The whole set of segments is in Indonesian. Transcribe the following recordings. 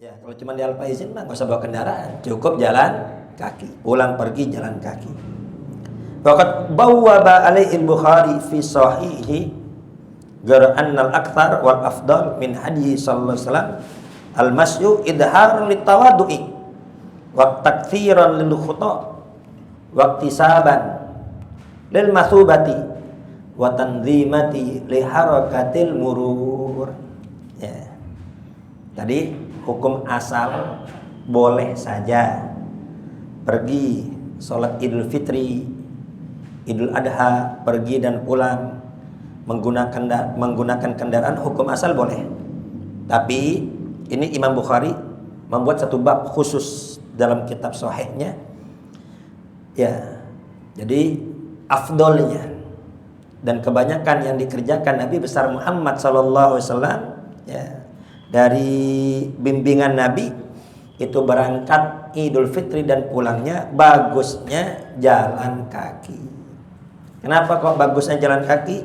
Ya, kalau cuma di Al-Faizin mah nggak usah bawa kendaraan, cukup jalan kaki, pulang pergi jalan kaki. Waqad bawwaba alaihi al-Bukhari fi sahihi gara anna al-akthar wal afdal min hadyi sallallahu alaihi wasallam al-masyu idhar litawadu'i wa taktsiran lil khuta wa iktisaban lil masubati wa tanzimati li harakatil murur. Ya. Tadi hukum asal boleh saja pergi sholat Idul Fitri, Idul Adha, pergi dan pulang menggunakan kendaraan, hukum asal boleh. Tapi ini Imam Bukhari membuat satu bab khusus dalam kitab sahihnya. Ya, jadi afdolnya dan kebanyakan yang dikerjakan Nabi besar Muhammad sallallahu alaihi wasallam, ya, dari bimbingan Nabi itu berangkat Idul Fitri dan pulangnya bagusnya jalan kaki. Kenapa kok bagusnya jalan kaki?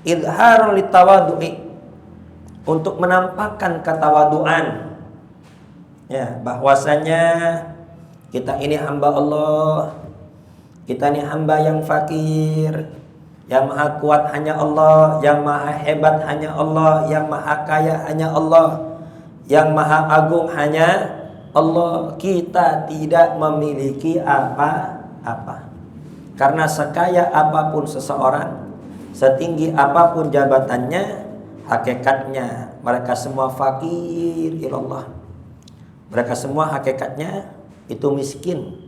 Idharul litawadu'i, untuk menampakkan ketawaduan, ya, bahwasanya kita ini hamba Allah, kita ini hamba yang fakir, yang maha kuat hanya Allah, yang maha hebat hanya Allah, yang maha kaya hanya Allah, yang maha agung hanya Allah. Kita tidak memiliki apa-apa. Karena sekaya apapun seseorang, setinggi apapun jabatannya, hakikatnya mereka semua fakir ilallah. Mereka semua hakikatnya itu miskin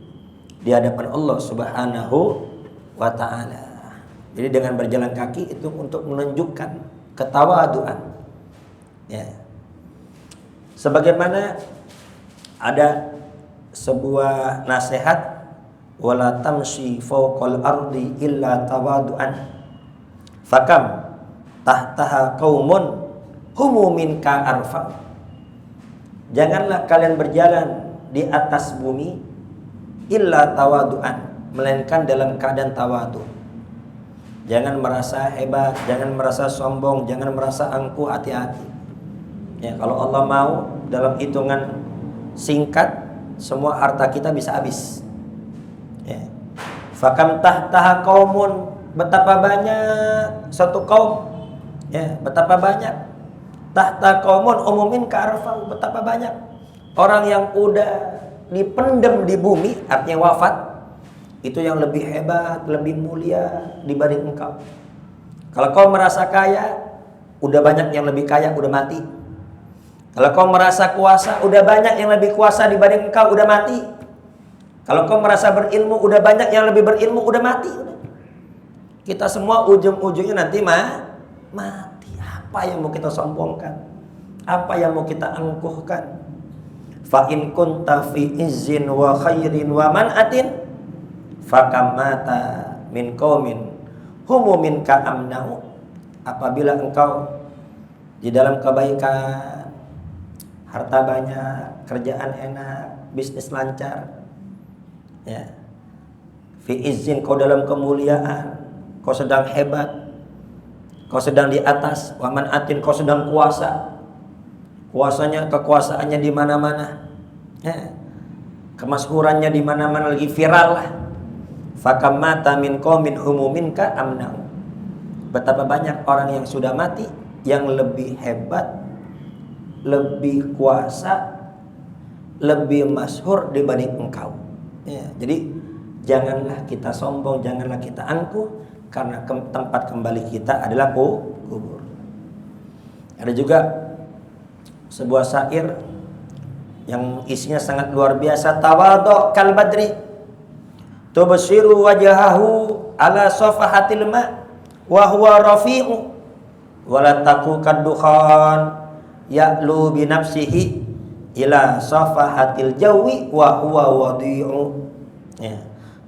di hadapan Allah Subhanahu wa ta'ala. Jadi dengan berjalan kaki itu untuk menunjukkan ketawaduan. Ya. Sebagaimana ada sebuah nasihat, wala tamshi fawqal ardi illa tawadu'an fakam tahtaha qaumun humu minka arfa. Janganlah kalian berjalan di atas bumi illa tawadu'an, melainkan dalam keadaan tawadu. Jangan merasa hebat, jangan merasa sombong, jangan merasa angkuh, hati-hati. Ya, kalau Allah mau dalam hitungan singkat semua harta kita bisa habis. Ya. Fakam tahtaha qaumun, betapa banyak satu kaum, ya, betapa banyak tahta qaumun umumin ka'arfa, betapa banyak orang yang udah dipendem di bumi, artinya wafat, itu yang lebih hebat, lebih mulia dibanding engkau. Kalau kau merasa kaya, udah banyak yang lebih kaya udah mati. Kalau kau merasa kuasa, udah banyak yang lebih kuasa dibanding engkau udah mati. Kalau kau merasa berilmu, udah banyak yang lebih berilmu udah mati. Kita semua ujung-ujungnya nanti mati. Apa yang mau kita sombongkan? Apa yang mau kita angkuhkan? Fa in kunta fi izzin wa khairin wa man'atin fakam mata min qaumin humu minka amna'u. Apabila engkau di dalam kebaikan, harta banyak, kerjaan enak, bisnis lancar, ya, fi izzin, kau dalam kemuliaan, kau sedang hebat, kau sedang di atas, wa man'atin, kau sedang kuasa, kekuasaannya di mana-mana, ya, kemasyhurannya di mana-mana, lagi viral lah. Fakam mata min qaumin humu minka amna'u. Betapa banyak orang yang sudah mati yang lebih hebat, lebih kuasa, lebih masyhur dibanding engkau. Ya, jadi janganlah kita sombong, janganlah kita angkuh, karena tempat kembali kita adalah kubur. Ada juga sebuah syair yang isinya sangat luar biasa, tawadhu kal badri tubsiru wajhahu ala safahatil ma wa huwa rafi'u wala taku kadukhan ya'lu bi nafsihi ila safahatil jawi wa huwa wadi'u. Ya.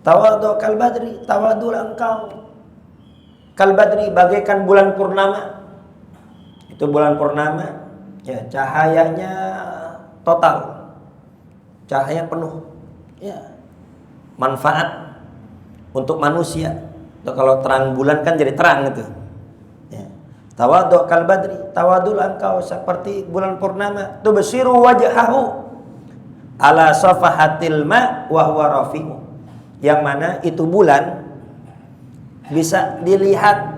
Tawadhu kal badri, tawadhulah engkau kal badri, bagaikan bulan purnama. Itu bulan purnama, ya, cahayanya total, cahaya penuh, ya, manfaat untuk manusia. Tuh, kalau terang bulan kan jadi terang gitu, ya. Tawadhu kal badri, tawadhulah engkau seperti bulan purnama. Tubsiru wajhahu ala safahatil ma wa huwa rafi'u. Yang mana itu bulan bisa dilihat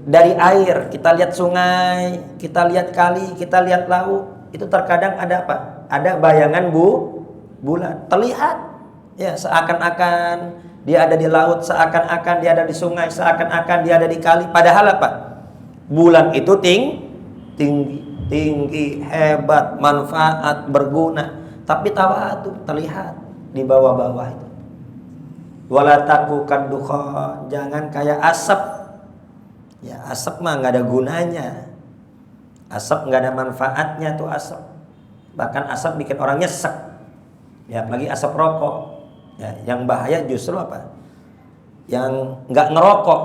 dari air. Kita lihat sungai, kita lihat kali, kita lihat laut. Itu terkadang ada apa? Ada bayangan bulan. Terlihat ya, seakan-akan dia ada di laut, seakan-akan dia ada di sungai, seakan-akan dia ada di kali. Padahal apa? Bulan itu tinggi, hebat, manfaat, berguna. Tapi tawadhu terlihat di bawah-bawah itu. Wala taku kadukhan, jangan kayak asap. Ya, asap mah nggak ada gunanya. Asap nggak ada manfaatnya tuh asap. Bahkan asap bikin orang nyesek. Ya, apalagi asap rokok. Ya, yang bahaya justru apa? Yang nggak ngerokok,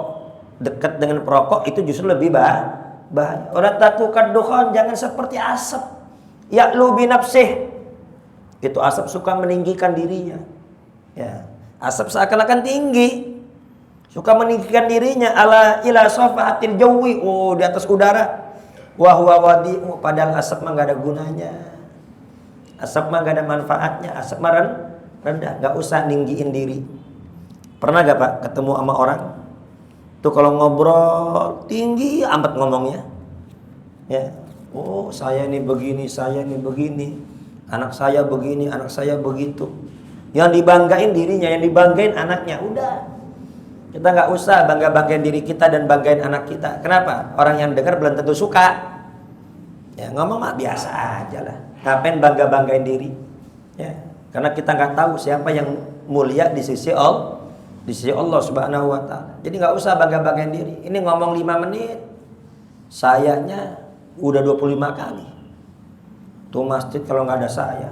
dekat dengan perokok itu justru lebih bahaya. Wala taku kadukhan, jangan seperti asap. Ya'lu binafsih. Itu asap suka meninggikan dirinya. Ya, asap seakan-akan tinggi, suka meninggikan dirinya ila safahatil jawi, di atas udara. Wa huwa wadi'u, padahal asap mah enggak ada gunanya. Asap mah enggak ada manfaatnya, asap mah rendah, enggak usah ninggiin diri. Pernah gak Pak ketemu sama orang tuh kalau ngobrol tinggi amat ngomongnya. Ya, saya ini begini, saya ini begini. Anak saya begini, anak saya begitu. Yang dibanggain dirinya, yang dibanggain anaknya. Udah, kita nggak usah banggain diri kita dan banggain anak kita. Kenapa? Orang yang dengar belum tentu suka. Ya, ngomong mah biasa aja lah. Ngapain banggain diri? Ya, karena kita nggak tahu siapa yang mulia di sisi Allah Subhanahu Wa Taala. Jadi nggak usah banggain diri. Ini ngomong 5 menit, sayanya udah 25 kali. Itu masjid kalau nggak ada saya,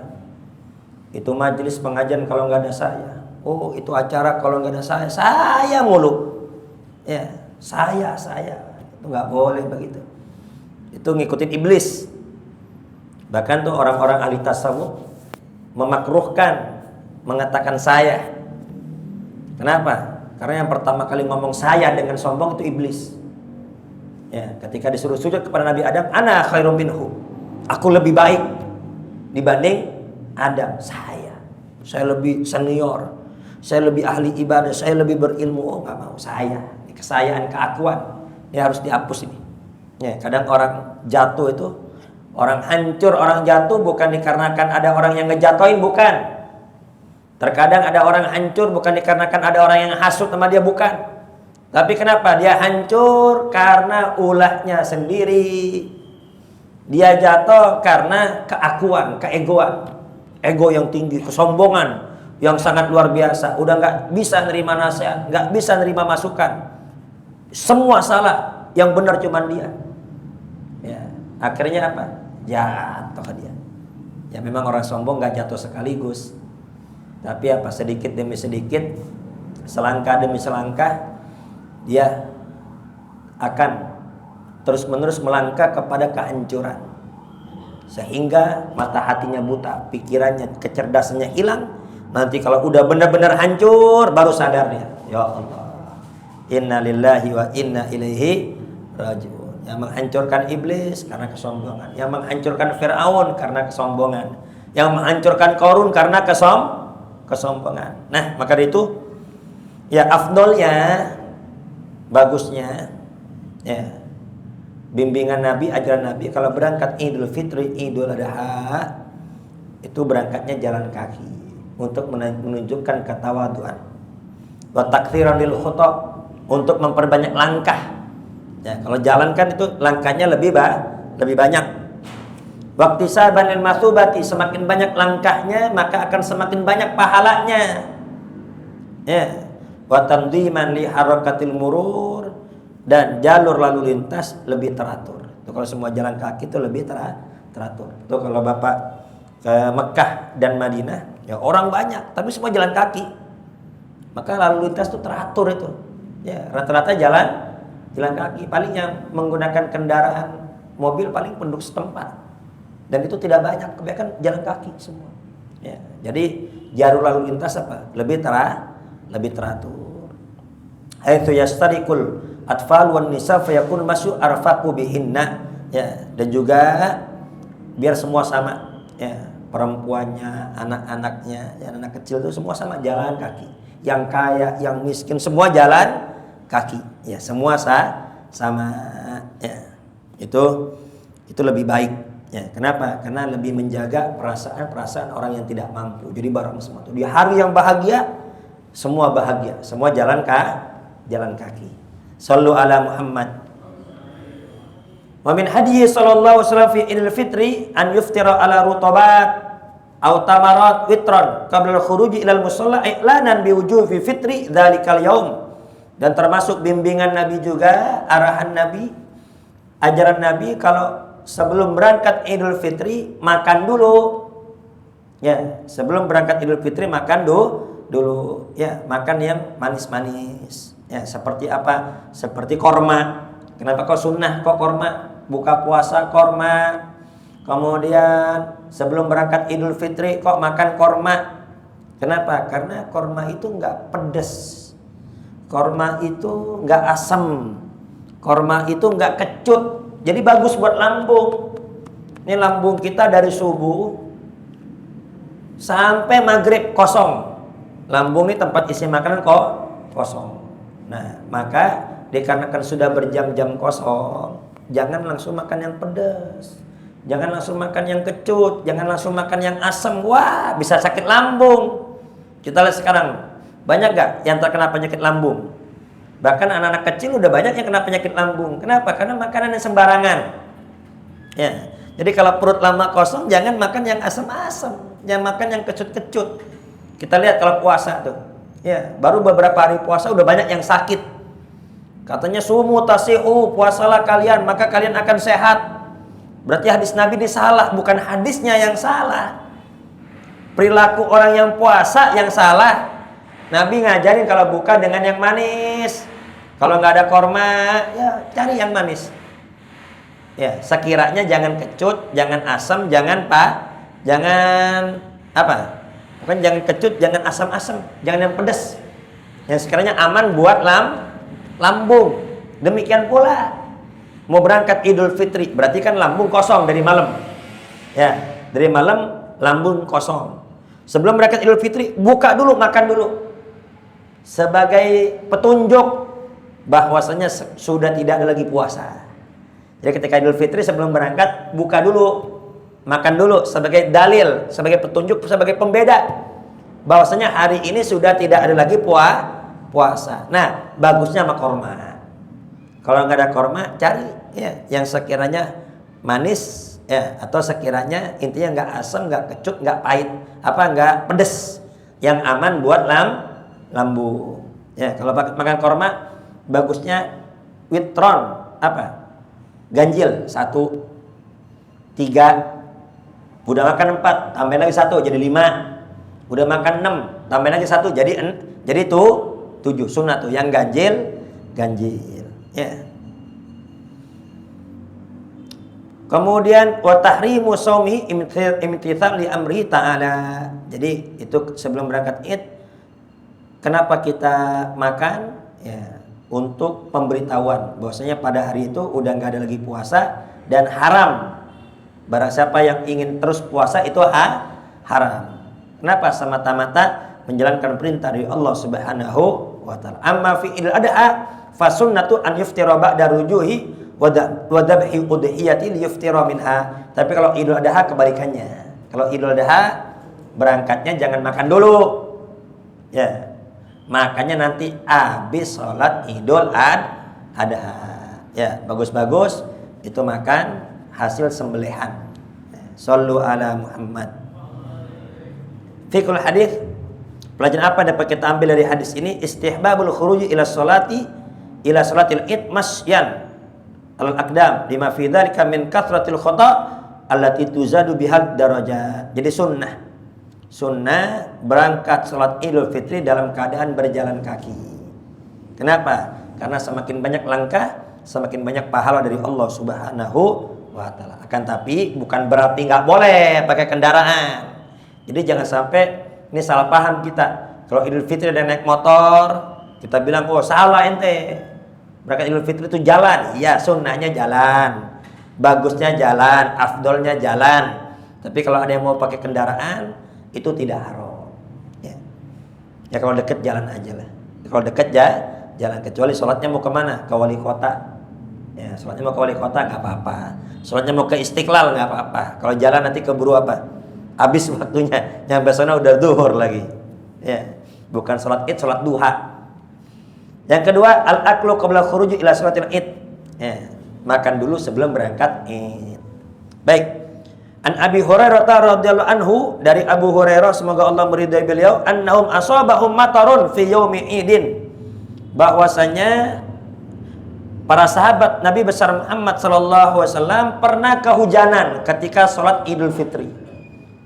itu majelis pengajian kalau nggak ada saya, itu acara kalau nggak ada saya mulu, ya saya itu nggak boleh begitu. Itu ngikutin iblis. Bahkan tuh orang-orang ahli tasawuf memakruhkan mengatakan saya. Kenapa? Karena yang pertama kali ngomong saya dengan sombong itu iblis. Ya, ketika disuruh sujud kepada Nabi Adam, ana khairum minhu. Aku lebih baik dibanding Adam. Saya lebih senior, saya lebih ahli ibadah, saya lebih berilmu. Nggak mau saya. Ini kesayaan, keakuan. Ini harus dihapus ini. Ya, kadang orang jatuh itu, orang hancur, orang jatuh bukan dikarenakan ada orang yang ngejatuhin, bukan. Terkadang ada orang hancur bukan dikarenakan ada orang yang hasut sama dia, bukan. Tapi kenapa? Dia hancur karena ulahnya sendiri. Dia jatuh karena keakuan, keegoan. Ego yang tinggi, kesombongan yang sangat luar biasa. Udah nggak bisa nerima nasihat, nggak bisa nerima masukan. Semua salah, yang benar cuma dia. Ya, akhirnya apa? Jatuh dia. Ya memang orang sombong nggak jatuh sekaligus. Tapi apa? Sedikit demi sedikit, selangkah demi selangkah, dia akan terus-menerus melangkah kepada kehancuran. Sehingga mata hatinya buta, pikirannya, kecerdasannya hilang. Nanti kalau udah benar-benar hancur, baru sadar dia. Ya Allah, inna lillahi wa inna ilaihi raji'un. Yang menghancurkan iblis karena kesombongan. Yang menghancurkan Fir'aun karena kesombongan. Yang menghancurkan Qarun karena kesombongan. Nah, maka dari itu, ya afdolnya, bagusnya, ya bimbingan Nabi, ajaran Nabi, kalau berangkat Idul Fitri, Idul Adha, itu berangkatnya jalan kaki untuk menunjukkan ketawaduan. Wa taktsiran lil khuta, untuk memperbanyak langkah. Ya, kalau jalan kan itu langkahnya lebih banyak. Waqtisaban lil matsubati, semakin banyak langkahnya maka akan semakin banyak pahalanya. Ya. Wa tanziman li harakatil murur, dan jalur lalu lintas lebih teratur. Itu kalau semua jalan kaki itu lebih teratur. Itu kalau Bapak ke Mekah dan Madinah, ya orang banyak tapi semua jalan kaki. Maka lalu lintas itu teratur itu. Ya, rata-rata jalan kaki. Paling yang menggunakan kendaraan mobil paling penduduk setempat. Dan itu tidak banyak, kebanyakan jalan kaki semua. Ya, jadi jalur lalu lintas apa? Lebih teratur. Haitsu yastariqul atfal wan nisa fayakun masyu arfaqu bihinna, ya, dan juga biar semua sama, ya, perempuannya, anak-anaknya, ya, anak kecil itu semua sama jalan kaki, yang kaya, yang miskin semua jalan kaki, ya, semua sama, ya, itu lebih baik, ya. Kenapa? Karena lebih menjaga perasaan orang yang tidak mampu. Jadi barang semua itu di hari yang bahagia semua bahagia, semua jalan kaki. Sallu ala Muhammad. Wa min hadiyi sallallahu alaihi wasallam fi Idul Fitri an yuftira ala rutabat aw tamarat witran qabla al-khuruji ila al-musalla i'lanan bi wujubi fitri dzalikal yaum. Dan termasuk bimbingan Nabi juga, arahan Nabi, ajaran Nabi, kalau sebelum berangkat Idul Fitri makan dulu. Ya, sebelum berangkat Idul Fitri makan dulu, ya, makan yang manis-manis. Ya, seperti apa? Seperti korma. Kenapa kok sunnah kok korma? Buka puasa korma. Kemudian sebelum berangkat Idul Fitri kok makan korma. Kenapa? Karena korma itu nggak pedas. Korma itu nggak asam. Korma itu nggak kecut. Jadi bagus buat lambung. Ini lambung kita dari subuh sampai maghrib kosong. Lambung ini tempat isi makanan kok kosong. Nah, maka dikarenakan sudah berjam-jam kosong, jangan langsung makan yang pedas, jangan langsung makan yang kecut, jangan langsung makan yang asam. Wah, bisa sakit lambung. Kita lihat sekarang, banyak gak yang terkena penyakit lambung? Bahkan anak-anak kecil udah banyak yang kena penyakit lambung. Kenapa? Karena makanan yang sembarangan. Ya, jadi kalau perut lama kosong, jangan makan yang asam-asam, jangan makan yang kecut-kecut. Kita lihat kalau puasa tuh, ya, baru beberapa hari puasa udah banyak yang sakit. Katanya sumu tasihu, puasalah kalian maka kalian akan sehat. Berarti hadis Nabi ini salah, bukan hadisnya yang salah. Perilaku orang yang puasa yang salah. Nabi ngajarin kalau buka dengan yang manis. Kalau nggak ada korma, ya cari yang manis. Ya, sekiranya jangan kecut, jangan asam, jangan apa? Bukan jangan kecut, jangan asam-asam, jangan yang pedas. Yang sekiranya aman buat lambung. Demikian pula mau berangkat Idul Fitri, berarti kan lambung kosong dari malam. Ya, dari malam lambung kosong. Sebelum berangkat Idul Fitri, buka dulu, makan dulu. Sebagai petunjuk bahwasanya sudah tidak ada lagi puasa. Jadi ketika Idul Fitri sebelum berangkat, buka dulu, makan dulu, sebagai dalil, sebagai petunjuk, sebagai pembeda bahwasanya hari ini sudah tidak ada lagi puasa. Nah, bagusnya sama korma. Kalau nggak ada korma, cari, ya, yang sekiranya manis, ya, atau sekiranya intinya nggak asam, nggak kecut, nggak pahit, nggak pedes, yang aman buat lambung. Ya, kalau makan korma, bagusnya witron, ganjil 1, 3, udah makan 4, tambahin lagi 1 jadi 5, udah makan 6, tambahin lagi 1 jadi tuh 7. Sunnah tuh yang ganjil, ya. Kemudian wa tahrimu shaumi imtithal li amri ta'ala. Jadi itu sebelum berangkat Id, kenapa kita makan? Ya, untuk pemberitahuan bahwasanya pada hari itu udah nggak ada lagi puasa dan haram. Barang siapa yang ingin terus puasa itu haram. Kenapa? Semata-mata menjalankan perintah dari Allah Subhanahu wa ta'ala. Amma fi Idul Adha fa sunnatu an yuftira ba'da rujuhi wa dhabhi udhiyati li yuftira minha. Tapi kalau Idul Adha kebalikannya. Kalau Idul Adha berangkatnya jangan makan dulu. Ya. Makanya nanti habis sholat Idul Adha. Ya, bagus-bagus itu makan hasil sembelihan. Sallu ala Muhammad. Fikul hadis, pelajaran apa dapat kita ambil dari hadis ini? Istihbabul khuruji ila salatil id masyan al aqdam lima fi dzalika min kathratil khata allati tuzadu bihal darajat. Jadi sunnah berangkat salat Idul Fitri dalam keadaan berjalan kaki. Kenapa? Karena semakin banyak langkah, semakin banyak pahala dari Allah Subhanahu wa ta'ala. Akan tapi bukan berarti nggak boleh pakai kendaraan. Jadi jangan sampai ini salah paham kita. Kalau Idul Fitri ada naik motor, kita bilang, oh salah ente. Berangkat Idul Fitri itu jalan, iya sunnahnya jalan, bagusnya jalan, afdolnya jalan. Tapi kalau ada yang mau pakai kendaraan itu tidak haram. Ya kalau deket jalan aja lah. Kalau deket jalan, kecuali sholatnya mau kemana? Ke wali kota. Ya, sholatnya mau ke wali kota nggak apa-apa. Sholatnya mau ke Istiqlal nggak apa-apa. Kalau jalan nanti keburu apa? Habis waktunya. Yang besoknya udah zuhur lagi. Ya, bukan sholat id, sholat duha. Yang kedua, al-aklu qabla khuruji ila sholatil id. Ya, makan dulu sebelum berangkat id. Baik. An Abi Hurairah radhiyallahu anhu, dari Abu Hurairah semoga Allah meridai beliau, annahum asabahum matarun fi yaumi idin, bahwasanya para sahabat Nabi besar Muhammad sallallahu alaihi wasallam pernah kehujanan ketika sholat Idul Fitri.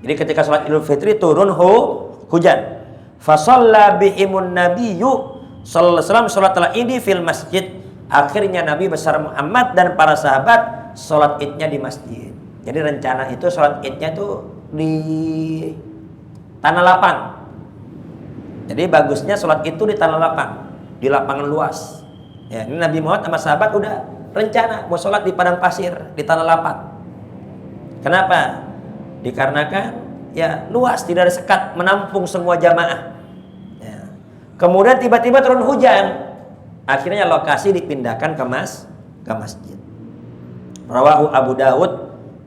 Jadi ketika sholat Idul Fitri turun hujan. Fa shalla bihimun nabiyyu sallallahu alaihi wasallam sholatal idi fil masjid. Akhirnya Nabi besar Muhammad dan para sahabat sholat idnya di masjid. Jadi rencana itu sholat idnya itu di tanah lapang. Jadi bagusnya sholat itu di tanah lapang, di lapangan luas. Ya, ini Nabi Muhammad sama sahabat udah rencana mau sholat di padang pasir, di tanah lapang. Kenapa? Dikarenakan ya luas, tidak ada sekat, menampung semua jamaah. Ya. Kemudian tiba-tiba turun hujan, akhirnya lokasi dipindahkan ke masjid. Rawahu Abu Daud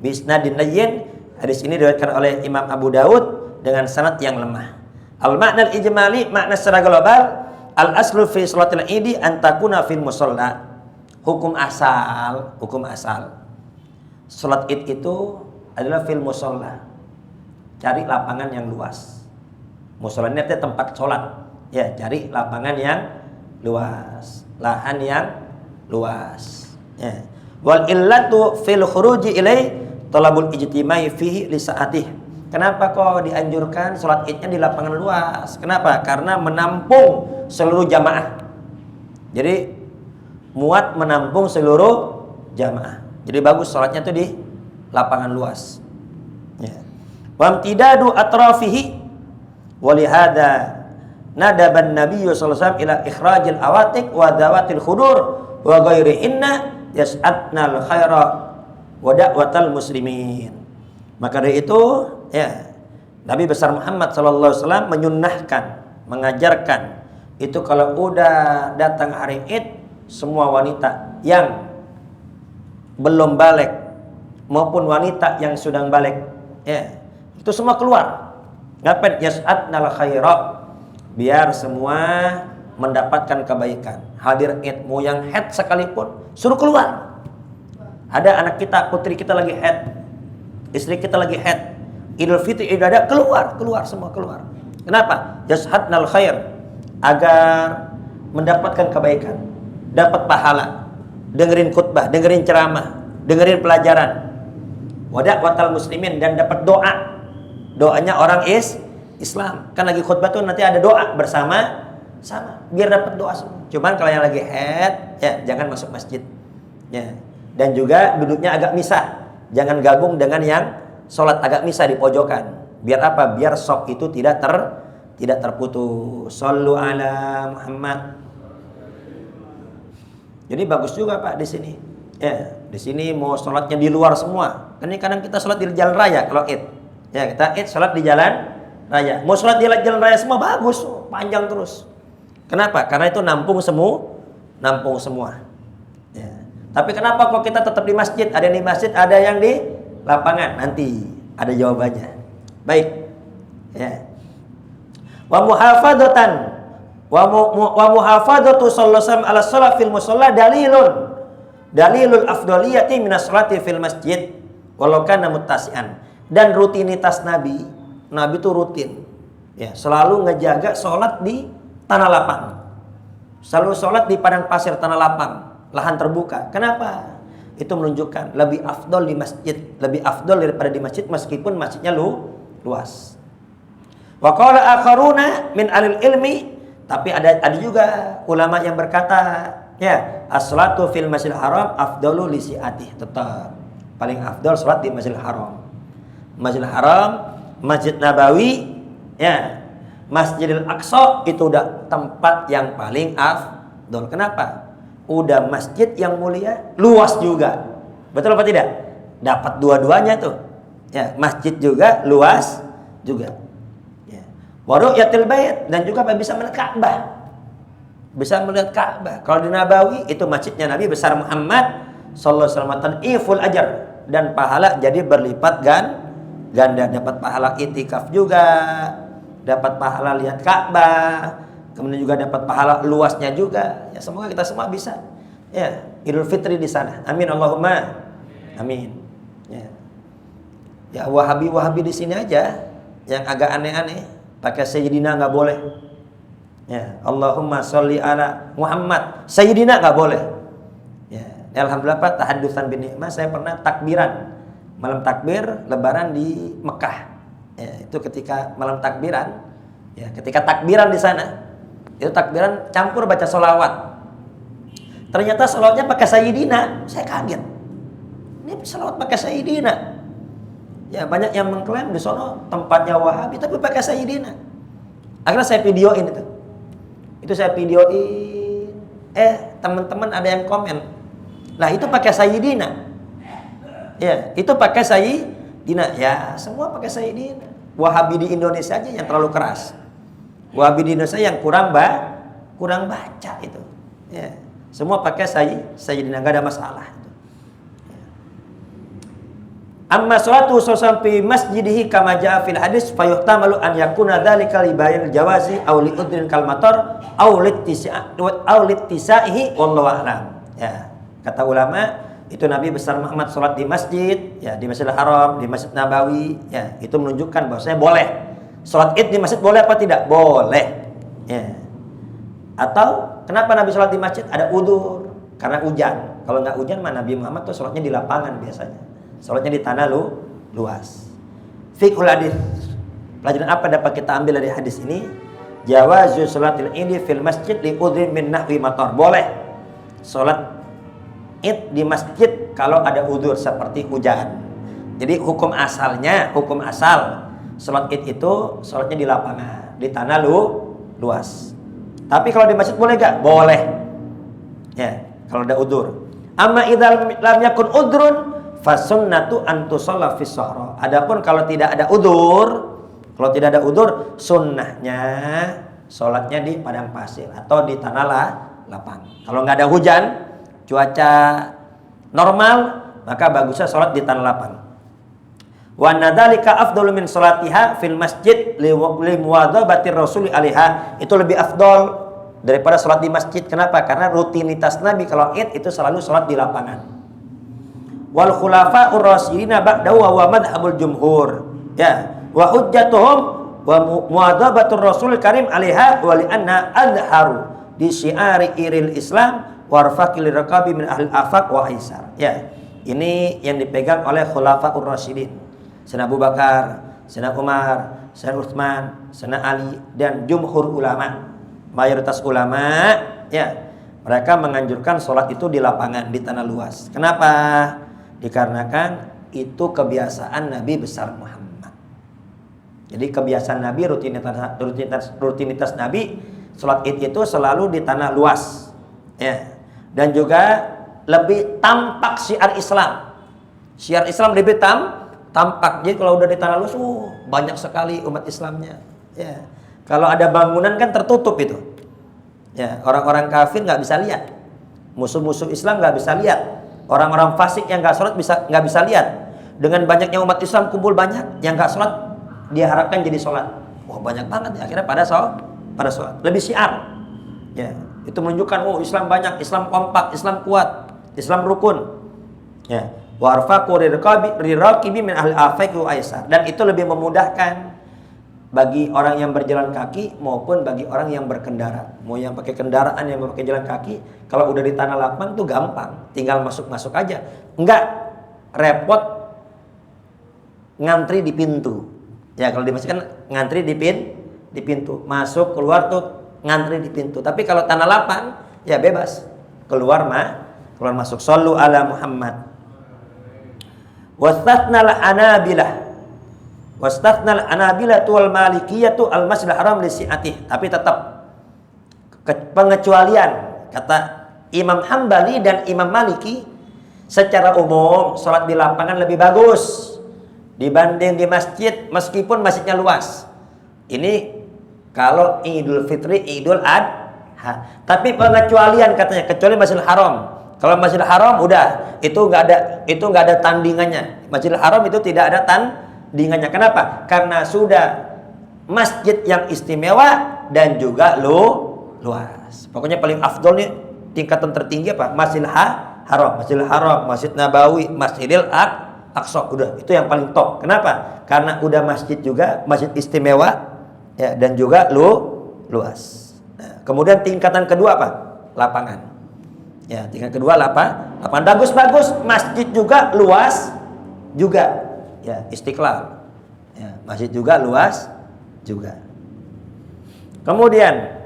bisnadin layyin. Hadis ini diriwayatkan oleh Imam Abu Daud dengan sanad yang lemah. Al makna al ijmali, makna secara global, al aslu fi sholatil idi an takuna fil musalla. Hukum asal sholat id itu adalah fil musalla. Cari lapangan yang luas. Musalla ini artinya tempat sholat. Ya, cari lapangan yang luas, lahan yang luas. Ya. Wal illatu fil khuruji ilai talabul ijtimai fihi li sa'atih. Kenapa kok dianjurkan sholat idnya di lapangan luas? Kenapa? Karena menampung seluruh jamaah. Jadi muat menampung seluruh jamaah. Jadi bagus sholatnya itu di lapangan luas. Ya. Wamtidadu atrafihi walihada nadaban nabiyyu sallallahu alaihi wasallam ila ikhrajil awatik wa dawatil khudur wa ghairihinna yas'atnal khaira wa da'watal muslimin. Maka dari itu ya Nabi besar Muhammad sallallahu alaihi wasallam menyunnahkan, mengajarkan itu kalau udah datang hari Id, semua wanita yang belum balik maupun wanita yang sudah balik ya, itu semua keluar. Ngapain? Yas'atnal khaira, biar semua mendapatkan kebaikan. Hadir Id, mau yang head sekalipun suruh keluar. Ada anak kita, putri kita lagi head, istri kita lagi head, Idul Fitri ibadah, keluar semua keluar. Kenapa? Yas'atnal khair, agar mendapatkan kebaikan, dapat pahala, dengerin khutbah, dengerin ceramah, dengerin pelajaran. Watal muslimin, dan dapat doa. Doanya orang Islam. Kan lagi khutbah tuh nanti ada doa bersama sama, biar dapat doa semua. Cuman kalau yang lagi head ya jangan masuk masjid. Ya. Dan juga duduknya agak misah. Jangan gabung dengan yang sholat agak misah di pojokan. Biar apa? Biar sok itu tidak terputus. Shallu ala Muhammad. Jadi bagus juga Pak di sini. Ya, di sini mau sholatnya di luar semua. Kan ini kadang kita sholat di jalan raya kalau Id. Ya, kita Id sholat di jalan raya. Mau sholat di jalan raya semua bagus, panjang terus. Kenapa? Karena itu nampung semua. Ya. Tapi kenapa kok kita tetap di masjid? Ada yang di masjid, ada yang di lapangan. Nanti ada jawabannya. Baik. Ya. Wa muhafadzatan wa muhafadzatu sallallahu alaihi wasallam ala shalah fil musalla dalilul afdaliyati minas sholati fil masjid walau kana muttasi'an. Dan rutinitas Nabi itu rutin. Ya, selalu ngejaga sholat di tanah lapang. Selalu sholat di padang pasir, tanah lapang, lahan terbuka. Kenapa? Itu menunjukkan lebih afdol di masjid, lebih afdol daripada di masjid meskipun masjidnya luas. Wa qala akharuna min alil ilmi, tapi ada juga ulama yang berkata, ya, as-sholatu fil masjidil haram afdalu li si'atih. Tetap paling afdol sholat di Masjidil Haram. Masjidil Haram, Masjid Nabawi, ya, Masjidil Aqsa itu udah tempat yang paling afdol. Kenapa? udah masjid yang mulia, luas juga. Betul apa tidak? Dapat dua-duanya tuh. Ya, masjid juga, luas juga. Ya. Wa ru'yatil bait, dan juga bisa melihat Ka'bah. Bisa melihat Ka'bah. Kalau di Nabawi itu masjidnya Nabi besar Muhammad sallallahu alaihi wasallam, iful ajar, dan pahala jadi berlipat ganda. Dapat pahala itikaf juga, dapat pahala lihat Ka'bah, kemudian juga dapat pahala luasnya juga. Ya, semoga kita semua bisa ya Idul Fitri di sana. Amin Allahumma amin. Ya Wahabi di sini aja yang agak aneh-aneh pakai Sayyidina nggak boleh. Ya, Allahumma sholli ala Muhammad. Sayyidina nggak boleh. Ya, alhamdulillah Pak, tahaddusan bin nikmah, saya pernah takbiran malam takbir Lebaran di Mekah. Ya, itu ketika malam takbiran, ya ketika takbiran di sana, itu takbiran campur baca sholawat. Ternyata sholawatnya pakai Sayyidina. Saya kaget. Ini sholawat pakai Sayyidina. Ya, banyak yang mengklaim di sono tempatnya Wahabi tapi pakai Sayyidina. Akhirnya saya videoin itu. Itu saya videoin. Teman-teman ada yang komen. Lah itu pakai Sayyidina. Ya, itu pakai Sayyidina. Ya, semua pakai Sayyidina. Wahabi di Indonesia aja yang terlalu keras. Wahabi di Indonesia yang kurang baca itu. Ya, semua pakai Sayyidina, enggak ada masalah. Amma salatu sallallahu fi masjidihi kama jaa fil hadis fayuhtamalu an yakuna dzalika li bayanil jawazi aw li udrin kal matar aw litisaihi wallahu a'lam. Ya, kata ulama itu Nabi besar Muhammad salat di masjid, ya di Masjidil Haram, di Masjid Nabawi, ya itu menunjukkan bahwasanya boleh. Salat Id di masjid boleh apa tidak? Boleh. Ya. Atau kenapa Nabi salat di masjid? Ada udzur, karena hujan. Kalau nggak hujan mah Nabi Muhammad tuh salatnya di lapangan biasanya. Salatnya di tanah luas. Fiqhul hadis. Pelajaran apa dapat kita ambil dari hadis ini? Jawazu salatil Id fil masjid li udhrin min nahwi matar. Boleh salat Id di masjid kalau ada udzur seperti hujan. Jadi hukum asal salat Id itu salatnya di lapangan, di tanah luas. Tapi kalau di masjid boleh gak? Boleh. Ya, kalau ada udzur. Amma idza lam yakun udhrun fasunnatu an tusalla fis sahra. Adapun kalau tidak ada udzur, sunnahnya salatnya di padang pasir atau di tanah lapang. Kalau nggak ada hujan, cuaca normal, maka bagusnya salat di tanah lapang. Wa nadzalika afdalu min salatiha fil masjid li muwadzabatir rasul alaiha. Itu lebih afdal daripada salat di masjid. Kenapa? Karena rutinitas Nabi kalau Id itu selalu salat di lapangan. Wal khulafa'ur rasyidina ba'dahu wa madhhabul jumhur. Ya, wa hujjatuhum wa muwadzabatur rasul karim alaiha wa li anna adharu di syiari iril Islam warfaqil raqabi min ahli afaq wa aisar. Ya, ini yang dipegang oleh khulafa'ur rasyidin. Sayyidina Abu Bakar, Sayyidina Umar, Sayyidina Utsman, Sayyidina Ali dan jumhur ulama. Mayoritas ulama ya, mereka menganjurkan sholat itu di lapangan, di tanah luas. Kenapa? Dikarenakan itu kebiasaan Nabi besar Muhammad. Jadi kebiasaan Nabi, rutinitas Nabi sholat Id itu selalu di tanah luas. Ya. Dan juga lebih tampak syiar Islam. Syiar Islam lebih tampak. Jadi kalau udah di tanah luas, banyak sekali umat Islamnya. Ya. Kalau ada bangunan kan tertutup itu. Ya, orang-orang kafir nggak bisa lihat. Musuh-musuh Islam nggak bisa lihat. Orang-orang fasik yang nggak sholat nggak bisa lihat. Dengan banyaknya umat Islam kumpul banyak, yang nggak sholat diharapkan jadi sholat. Wah, banyak banget ya. Akhirnya pada sholat. Lebih syiar. Ya, itu menunjukkan Islam banyak, Islam kompak, Islam kuat, Islam rukun. Ya, warfaqu riraqibi min ahli afaq wa aisar. Dan itu lebih memudahkan bagi orang yang berjalan kaki maupun bagi orang yang berkendara. Mau yang pakai kendaraan, yang pakai jalan kaki, kalau udah di tanah lapang tuh gampang, tinggal masuk aja. Enggak repot ngantri di pintu. Ya, kalau di masjid kan ngantri di pintu, masuk keluar tuh ngantri di pintu. Tapi kalau tanah lapang ya bebas, keluar masuk. Shallu ala Muhammad. Wastathnal anabilah. Wastathnal anabilatu wal malikiyatu al masjidil haram li si'atih. Tapi tetap pengecualian, kata Imam Hambali dan Imam Maliki secara umum sholat di lapangan lebih bagus dibanding di masjid, meskipun masjidnya luas. Ini kalau Idul Fitri, Idul Adha. Tapi pengecualian katanya, kecuali Masjidil Haram. Kalau Masjidil Haram udah itu nggak ada tandingannya. Masjidil Haram itu tidak ada tandingannya. Kenapa? Karena sudah masjid yang istimewa dan juga luas. Pokoknya paling afdol nih, tingkatan tertinggi apa? Masjidil Haram, Masjidil Haram, Masjid Nabawi, Masjidil Aqsa. Udah, itu yang paling top. Kenapa? Karena udah masjid juga, masjid istimewa ya, dan juga luas. Nah, kemudian tingkatan kedua apa? Lapangan. Ya, tingkat kedua lapangan bagus-bagus, masjid juga luas juga. Ya, Istiqlal. Ya, masjid juga luas juga. Kemudian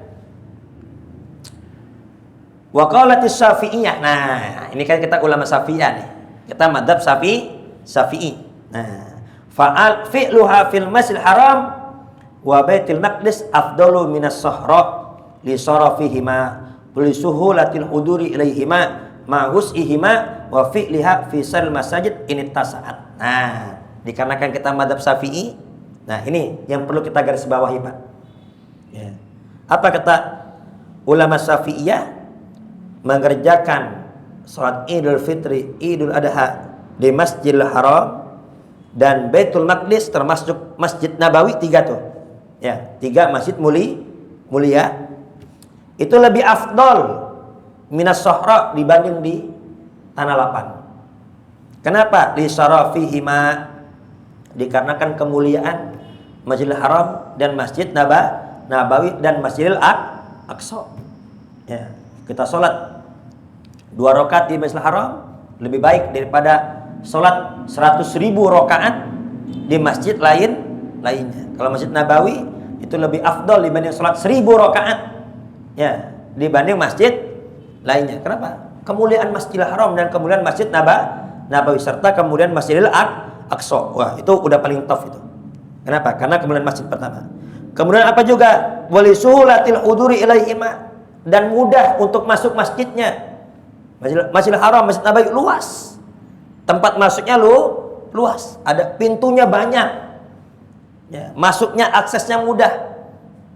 waqalatis Syafi'iyah. Nah, ini kan kita ulama Syafi'iyah nih. Kita madzhab Syafi'i. Nah, fa'al fi'luha fil Masjidil Haram wa Baitul Maqdis afdalu minas sahra li sarafihima li suhulatil huduri ilaihima ma husihima wa fi'liha fi sal masajid ini tasaat. Nah, dikarenakan kita madzhab Syafi'i, nah ini yang perlu kita garis bawahi, Pak. Ya. Apa kata ulama Syafi'iyah? Mengerjakan sholat Idul Fitri, Idul Adha di Masjidil Haram dan Baitul Maqdis, termasuk Masjid Nabawi, 3 tuh. Ya, 3 masjid mulia. Itu lebih afdol minas sohra dibanding di tanah lapang. Kenapa? Li syarafihima, dikarenakan kemuliaan Masjidil Haram dan Masjid Nabawi dan Masjidil Aqsa. Ya, kita sholat 2 rakaat di Masjidil Haram lebih baik daripada sholat 100.000 rakaat di masjid lainnya. Kalau Masjid Nabawi itu lebih afdol dibanding sholat 1.000 rakaat ya, dibanding masjid lainnya. Kenapa? Kemuliaan Masjidil Haram dan kemuliaan Masjid Nabawi serta kemuliaan Masjidil Aqsa. Wah, itu udah paling top itu. Kenapa? Karena kemuliaan masjid pertama. Kemudian apa juga? Walisuhulatil huduri ilaihima, dan mudah untuk masuk masjidnya. Masjidil Haram, Masjid Nabawi luas. Tempat masuknya luas, ada pintunya banyak. Ya, masuknya aksesnya mudah.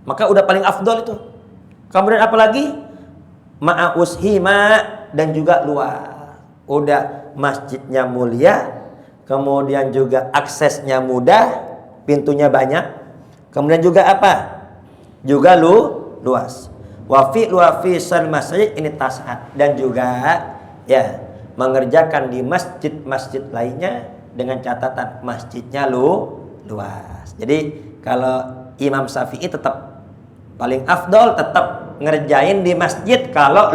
Maka udah paling afdol itu. Kemudian apalagi? Ma'ushima, dan juga luas. Udah masjidnya mulia, kemudian juga aksesnya mudah, pintunya banyak. Kemudian juga apa? Juga luas. Wa fi sal masjid ini tas'ad, dan juga ya mengerjakan di masjid-masjid lainnya dengan catatan masjidnya luas. Jadi kalau Imam Syafi'i tetap paling afdol tetap ngerjain di masjid kalau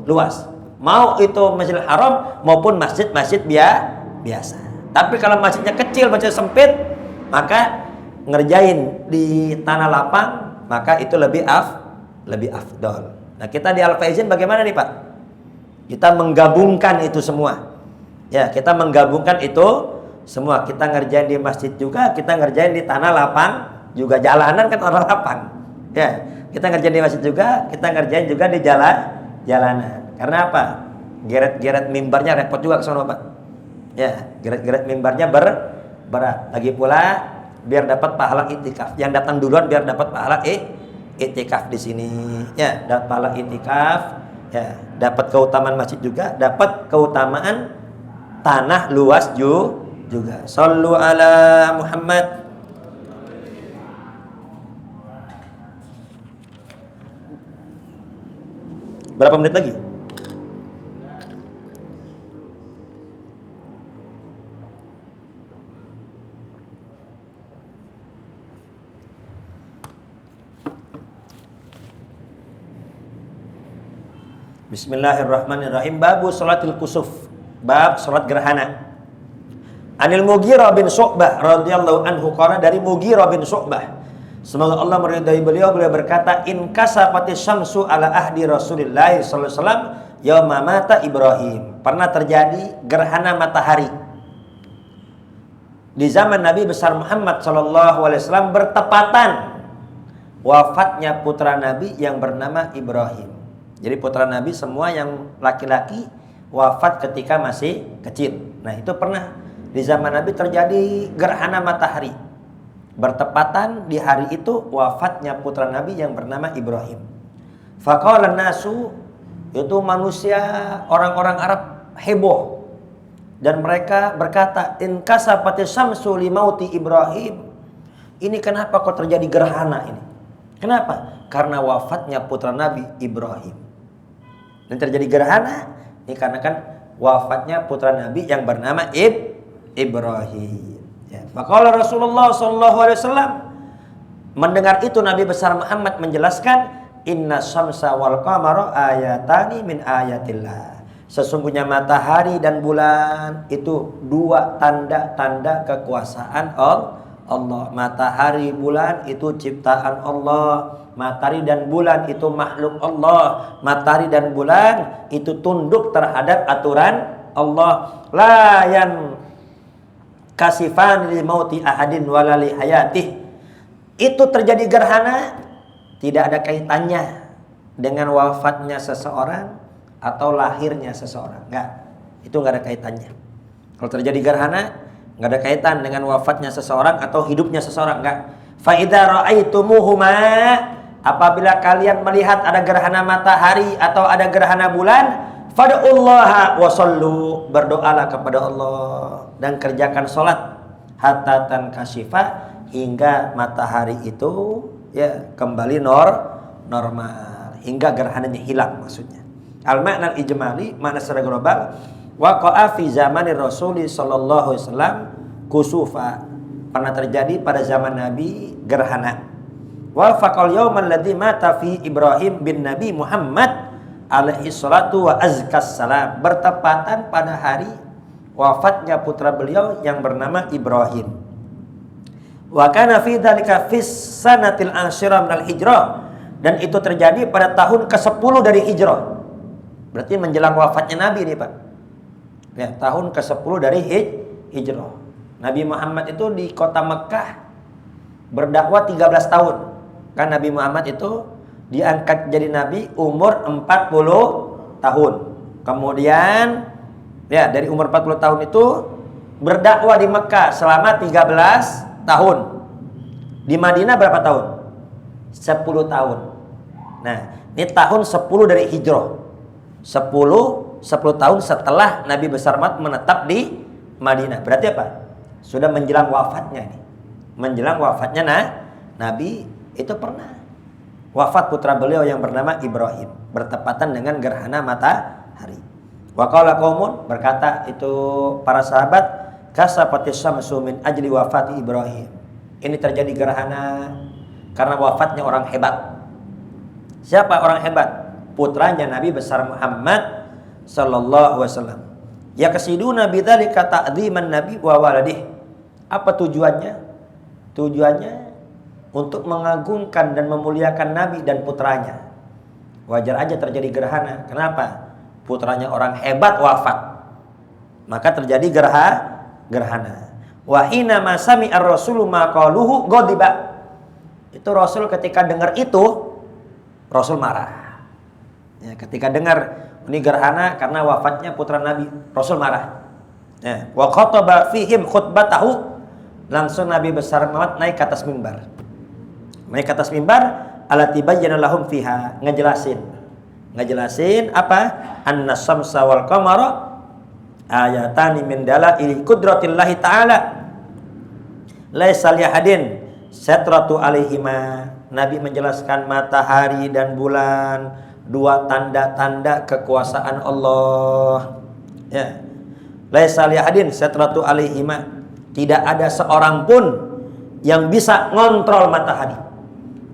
luas. Mau itu Masjidil Haram maupun masjid-masjid biasa. Tapi kalau masjidnya kecil, masjid sempit, maka ngerjain di tanah lapang, maka itu lebih afdol. Nah, kita di Al-Faizin bagaimana nih, Pak? Kita menggabungkan itu semua. Ya, kita menggabungkan itu semua. Kita ngerjain di masjid juga, kita ngerjain di tanah lapang juga. Jalanan kan tanah lapang. Ya, kita ngerjain di masjid juga, kita ngerjain juga di jalanan. Karena apa? Geret-geret mimbarnya repot juga ke sono, Pak. Ya, geret-geret mimbarnya berat. Lagi pula biar dapat pahala itikaf. Yang datang duluan biar dapat pahala itikaf di sini. Ya, dapat pahala itikaf. Ya, dapat keutamaan masjid juga, dapat keutamaan tanah luas juga. Shallu ala Muhammad. Berapa menit lagi? Bismillahirrahmanirrahim. Babu sholatil kusuf. Bab sholat gerhana. Anil Mughirah bin Syu'bah radhiyallahu anhu, qala, dari Mughirah bin Syu'bah, semoga Allah meridai beliau berkata, in kasafatis syamsu ala ahdi Rasulillah sallallahu alaihi wasallam yauma mata Ibrahim. Pernah terjadi gerhana matahari di zaman Nabi besar Muhammad sallallahu alaihi wasallam, bertepatan wafatnya putra Nabi yang bernama Ibrahim. Jadi putra Nabi semua yang laki-laki wafat ketika masih kecil. Nah itu pernah di zaman Nabi terjadi gerhana matahari. Bertepatan di hari itu wafatnya putra Nabi yang bernama Ibrahim. Faqala nasu, itu manusia orang-orang Arab heboh. Dan mereka berkata, in kasafati syamsu li mauti Ibrahim. Ini kenapa kok terjadi gerhana ini? Kenapa? Karena wafatnya putra Nabi Ibrahim. Dan terjadi gerhana ini karena kan wafatnya putra Nabi yang bernama Ibrahim. Ya. Maka Rasulullah SAW mendengar itu, Nabi besar Muhammad menjelaskan, inna syamsa wal qamara ayatani min ayatillah. Sesungguhnya matahari dan bulan itu dua tanda-tanda kekuasaan Allah. Matahari bulan itu ciptaan Allah. Matahari dan bulan itu makhluk Allah. Matahari dan bulan itu tunduk terhadap aturan Allah. La yan kasifan li mauti ahadin wala li hayatih. Itu terjadi gerhana tidak ada kaitannya dengan wafatnya seseorang atau lahirnya seseorang. Enggak. Itu enggak ada kaitannya. Kalau terjadi gerhana enggak ada kaitan dengan wafatnya seseorang atau hidupnya seseorang, enggak. Fa idza ra'aitumuhuma, apabila kalian melihat ada gerhana matahari atau ada gerhana bulan, fad'ullaha wa shallu, berdoalah kepada Allah dan kerjakan salat hatta tankashifa, hingga matahari itu ya kembali normal, hingga gerhananya hilang maksudnya. Al-makna al-ijmali, makna secara global, waqa'a fi zamani Rasul sallallahu alaihi wasallam kusufa, pernah terjadi pada zaman Nabi gerhana. Wa faqal yaumal ladzi mata fi Ibrahim bin Nabi Muhammad alaihi salatu wa azkas salam, bertepatan pada hari wafatnya putra beliau yang bernama Ibrahim. Wa kana fi dzalika fis sanatil ashira minal hijrah, dan itu terjadi pada tahun ke-10 dari hijrah. Berarti menjelang wafatnya Nabi nih Pak. Ya, tahun ke-10 dari hijrah. Nabi Muhammad itu di kota Mekah berdakwah 13 tahun. Kan Nabi Muhammad itu diangkat jadi nabi umur 40 tahun. Kemudian ya dari umur 40 tahun itu berdakwah di Mekah selama 13 tahun. Di Madinah berapa tahun? 10 tahun. Nah, ini tahun 10 dari hijrah. 10 tahun setelah Nabi besar Muhammad menetap di Madinah. Berarti apa? Sudah menjelang wafatnya nih. Menjelang wafatnya Nabi itu pernah wafat putra beliau yang bernama Ibrahim, bertepatan dengan gerhana matahari. Wa qala qaumun, berkata itu para sahabat, kasafatis syamsu min ajli wafati Ibrahim. Ini terjadi gerhana karena wafatnya orang hebat. Siapa orang hebat? Putranya Nabi besar Muhammad sallallahu alaihi wasallam. Ya kasiduna bidzalika ta'dziman nabi wa waladih. Apa tujuannya? Tujuannya untuk mengagungkan dan memuliakan Nabi dan putranya. Wajar aja terjadi gerhana. Kenapa? Putranya orang hebat wafat, maka terjadi gerhana. Wa hina ma sami'ar rasulu ma qaluhu ghadiba. Itu Rasul ketika dengar itu, Rasul marah. Ya, ketika dengar ini gerhana karena wafatnya putra Nabi, Rasul marah. Ya, wa khataba fihim khutbatahu, langsung Nabi besar Muhammad naik ke atas mimbar. Naik ke atas mimbar, alati bayyana lahum fiha, ngejelasin apa? Anna syamsa wal qamara ayatani min dalail qudratillahi ta'ala. Laisa lihadin satratu alaihima. Nabi menjelaskan matahari dan bulan dua tanda-tanda kekuasaan Allah. Ya. Laisa lihadin satratu alaihima. Tidak ada seorang pun yang bisa ngontrol matahari.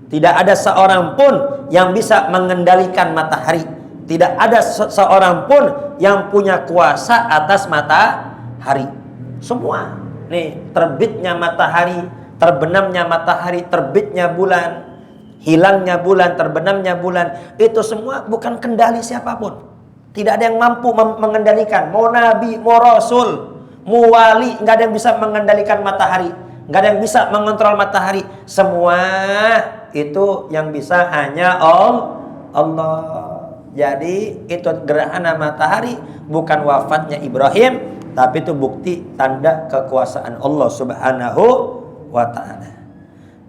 Tidak ada seorang pun yang bisa mengendalikan matahari. Tidak ada seorang pun yang punya kuasa atas matahari. Semua. Nih, terbitnya matahari, terbenamnya matahari, terbitnya bulan, hilangnya bulan, terbenamnya bulan, itu semua bukan kendali siapapun. Tidak ada yang mampu mengendalikan. Mau nabi, mau rasul, mau wali, nggak ada yang bisa mengendalikan matahari, nggak ada yang bisa mengontrol matahari. Semua itu yang bisa hanya Allah. Jadi itu gerhana matahari bukan wafatnya Ibrahim, tapi itu bukti tanda kekuasaan Allah Subhanahu wa ta'ala.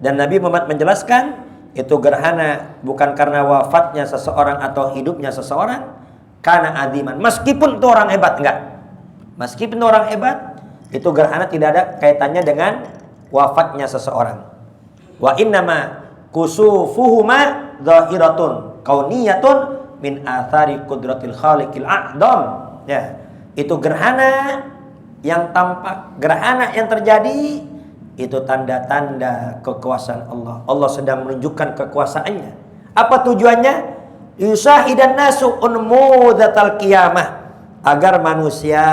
Dan Nabi Muhammad menjelaskan itu gerhana bukan karena wafatnya seseorang atau hidupnya seseorang, karena adiman. Meskipun itu orang hebat, enggak. Meskipun itu orang hebat, itu gerhana tidak ada kaitannya dengan wafatnya seseorang. Wa innama kusufuhuma dhahiratun kauniyatun min athari qudratil khaliqil a'dam. Ya, itu gerhana yang tampak, gerhana yang terjadi itu tanda-tanda kekuasaan Allah. Allah sedang menunjukkan kekuasaannya. Apa tujuannya? Yusahidan nasu unmudzatal qiyamah, agar manusia,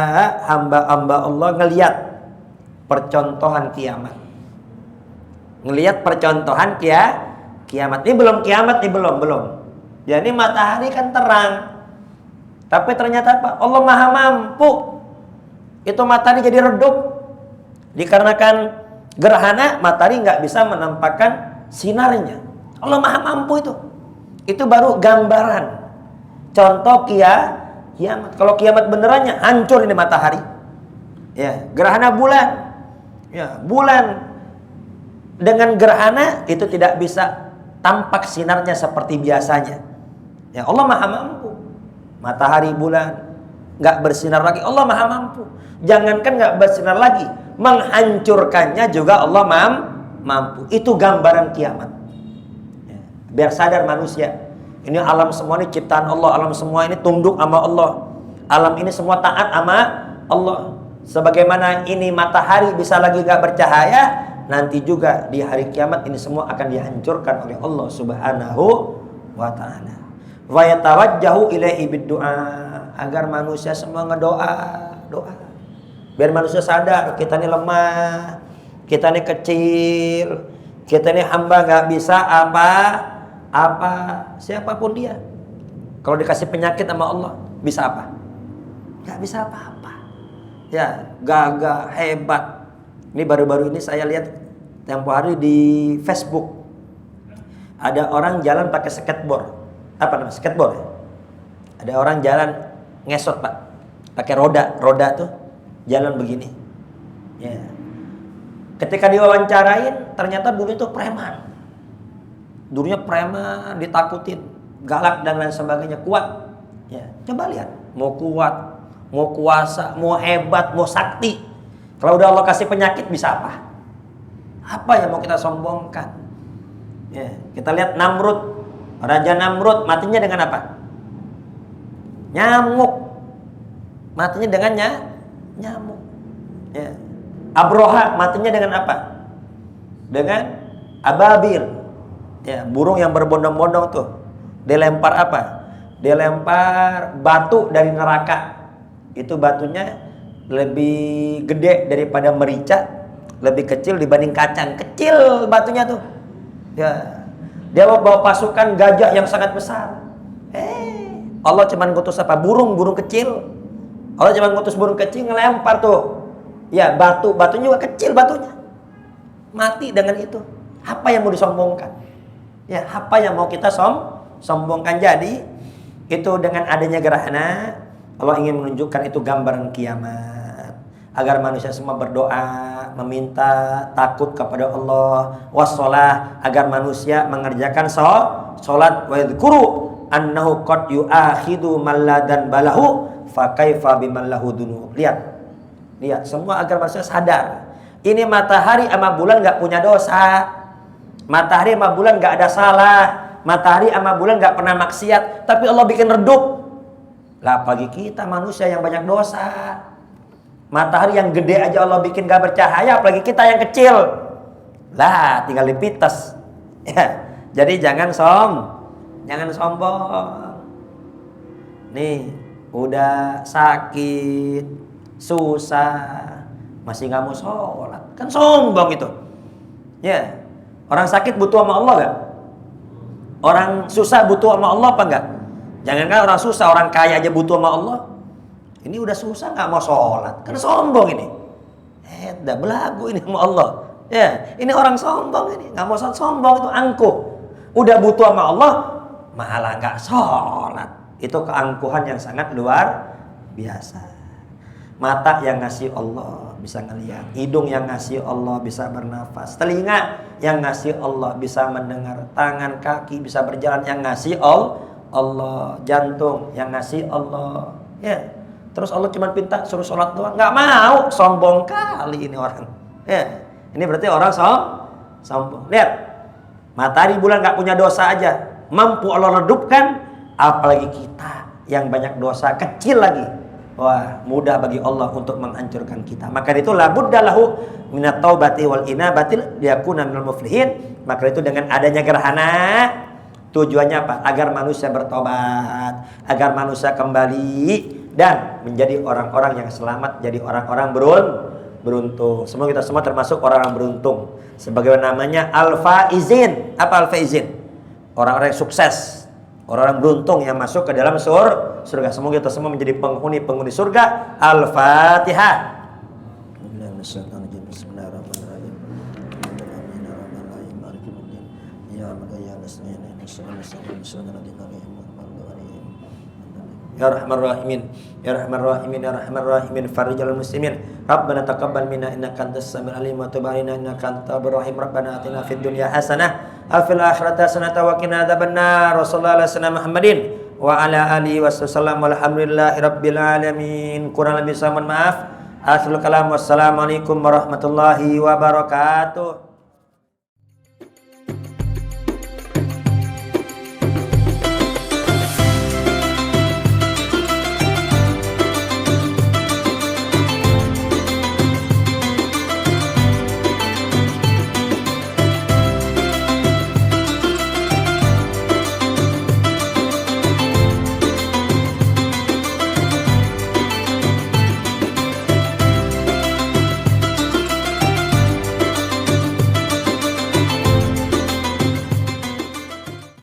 hamba-hamba Allah ngelihat percontohan kiamat. Ngelihat percontohan kiamat. Ini belum kiamat nih, belum. Ya, ini matahari kan terang. Tapi ternyata apa? Allah Maha mampu. Itu matahari jadi redup. Dikarenakan gerhana, matahari nggak bisa menampakkan sinarnya. Allah Maha mampu itu. Itu baru gambaran. Contoh kiamat. Kalau kiamat benerannya hancur ini matahari. Ya, gerhana bulan. Ya, bulan dengan gerhana itu tidak bisa tampak sinarnya seperti biasanya. Ya, Allah Maha mampu. Matahari, bulan nggak bersinar lagi, Allah Maha mampu. Jangankan nggak bersinar lagi, menghancurkannya juga Allah mampu. Itu gambaran kiamat. Ya, biar sadar manusia, ini alam semua ini ciptaan Allah, alam semua ini tunduk sama Allah, alam ini semua taat sama Allah. Sebagaimana ini matahari bisa lagi nggak bercahaya, nanti juga di hari kiamat ini semua akan dihancurkan oleh Allah Subhanahu wa ta'ala. Wa yatawajjahu ilaihi biddu'a, agar manusia semua doa. Biar manusia sadar kita ini lemah, kita ini kecil, kita ini hamba nggak bisa apa siapapun dia. Kalau dikasih penyakit sama Allah, bisa apa? Nggak bisa apa-apa. Ya, gagah, hebat. Ini baru-baru ini saya lihat tempo hari di Facebook. Ada orang jalan pakai skateboard. Apa namanya? Skateboard ya? Ada orang jalan ngesot, Pak. Pakai roda tuh jalan begini. Ya. Ketika diwawancarain, ternyata dulu itu preman. Dulunya preman, ditakutin, galak dan lain sebagainya, kuat. Ya, coba lihat, mau kuat, mau kuasa, mau hebat, mau sakti. Kalau udah Allah kasih penyakit bisa apa? Apa yang mau kita sombongkan? Ya, kita lihat Namrud, Raja Namrud matinya dengan apa? Nyamuk. Matinya dengan nyamuk. Ya. Abroha matinya dengan apa? Dengan ababil. Ya, burung yang berbondong-bondong tuh. Dilempar apa? Dilempar batu dari neraka. Itu batunya lebih gede daripada merica, lebih kecil dibanding kacang. Kecil batunya tuh. Ya. Dia bawa pasukan gajah yang sangat besar. Allah cuma ngutus apa? Burung kecil. Allah cuma ngutus burung kecil ngelempar tuh. Ya, batunya juga kecil batunya. Mati dengan itu. Apa yang mau disombongkan? Ya, apa yang mau kita sombongkan? Jadi, itu dengan adanya gerhana, Allah ingin menunjukkan itu gambaran kiamat. Agar manusia semua berdoa, meminta, takut kepada Allah, wassalah, agar manusia mengerjakan sholat, wa yadhkuru annahu qad yu'akhidu malladan balahu fa kaifa biman lahu dunub. Lihat semua agar manusia sadar. Ini matahari sama bulan enggak punya dosa. Matahari sama bulan enggak ada salah. Matahari sama bulan enggak pernah maksiat, tapi Allah bikin redup. Lah bagi kita manusia yang banyak dosa. Matahari yang gede aja Allah bikin gak bercahaya, apalagi kita yang kecil. Lah, tinggal dipites. Ya, jadi jangan sombong. Nih, udah sakit, susah, masih gak mau sholat. Kan sombong itu. Ya, orang sakit butuh sama Allah gak? Orang susah butuh sama Allah apa enggak? Jangankan orang susah, orang kaya aja butuh sama Allah. Ini udah susah nggak mau sholat, kan sombong ini. Udah belagu ini sama Allah. Ya, ini orang sombong ini, nggak mau sholat, sombong itu angkuh. Udah butuh sama Allah, malah nggak sholat. Itu keangkuhan yang sangat luar biasa. Mata yang ngasih Allah bisa ngelihat, hidung yang ngasih Allah bisa bernafas, telinga yang ngasih Allah bisa mendengar, tangan kaki bisa berjalan yang ngasih Allah, jantung yang ngasih Allah. Ya, terus Allah cuma minta suruh sholat doang, nggak mau, sombong kali ini orang. Ya, ini berarti orang sombong. Lihat, matahari bulan nggak punya dosa aja, mampu Allah redupkan, apalagi kita yang banyak dosa kecil lagi. Wah, mudah bagi Allah untuk menghancurkan kita. Maka itu la budda lahu minat taubati wal inabati liyakuna minal muflihin. Maka itu dengan adanya gerhana, tujuannya apa? Agar manusia bertobat, agar manusia kembali dan menjadi orang-orang yang selamat, jadi orang-orang beruntung. Semoga kita semua termasuk orang-orang beruntung. Sebagaimana namanya al-faizin. Apa al-faizin? Orang-orang yang sukses, orang-orang beruntung yang masuk ke dalam surga. Semoga kita semua menjadi penghuni surga. Al-Fatihah. Ya Rahman Rahimin, Ya Rahman Rahimin, Ya Rahman Rahimin, Farijal Muslimin. Rabbana taqabbal minna innaka antas samiul alim wa tub alaina innaka antal rahim. Rabbana atina fid dunya hasanah wa fil akhirati hasanah wa qina adzabannar. Wassallallahu ala sayyidina Muhammadin wa ala alihi wasallam. Walhamdulillahi rabbil alamin. Kurang lebih saya mohon maaf. Akhirul kalam, wassalamualaikum warahmatullahi wabarakatuh.